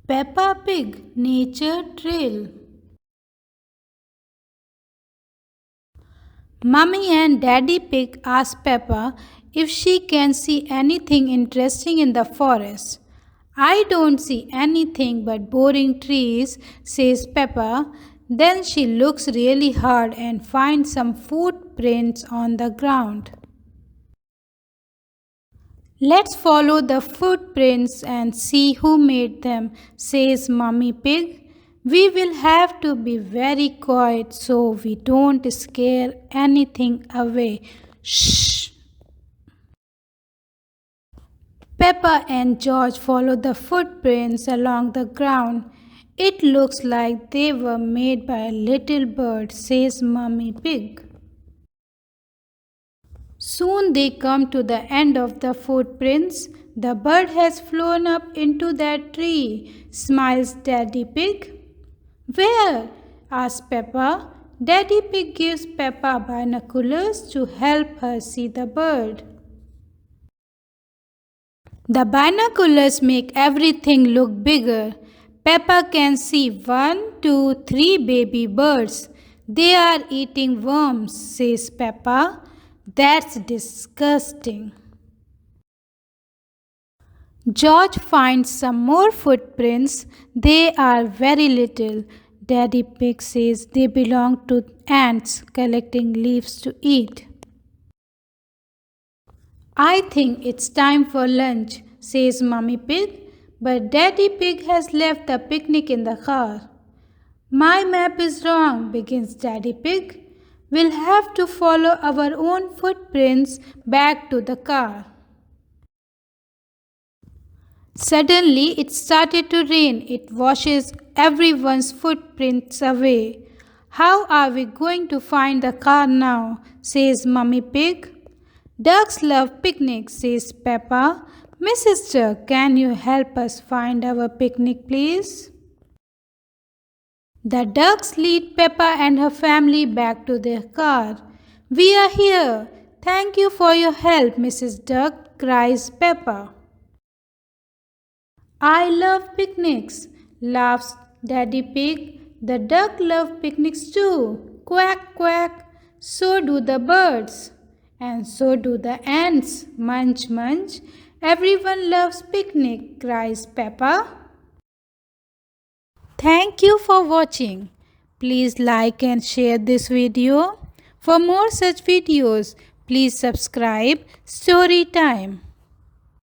Peppa Pig Nature Trail. Mummy and Daddy Pig ask Peppa if she can see anything interesting in the forest. I don't see anything but boring trees, says Peppa. Then she looks really hard and finds some footprints on the ground. Let's follow the footprints and see who made them, says Mummy Pig. We will have to be very quiet so we don't scare anything away. Shh! Peppa and George follow the footprints along the ground. It looks like they were made by a little bird, says Mummy Pig. Soon they come to the end of the footprints. The bird has flown up into that tree, smiles Daddy Pig. Where? Asks Peppa. Daddy Pig gives Peppa binoculars to help her see the bird. The binoculars make everything look bigger. Peppa can see 1, 2, 3 baby birds. They are eating worms, says Peppa. That's disgusting. George finds some more footprints. They are very little. Daddy Pig says they belong to ants collecting leaves to eat. I think it's time for lunch, says Mummy Pig, but Daddy Pig has left the picnic in the car. My map is wrong, begins Daddy Pig. We'll have to follow our own footprints back to the car. Suddenly, it started to rain. It washes everyone's footprints away. How are we going to find the car now? Says Mummy Pig. Ducks love picnics, says Peppa. Mrs. Duck, can you help us find our picnic, please? The ducks lead Peppa and her family back to their car. We are here. Thank you for your help, Mrs. Duck, cries Peppa. I love picnics, laughs Daddy Pig. The duck love picnics too. Quack, quack. So do the birds. And so do the ants. Munch, munch. Everyone loves picnic, cries Peppa. Thank you for watching. Please like and share this video. For more such videos, please subscribe Story Time.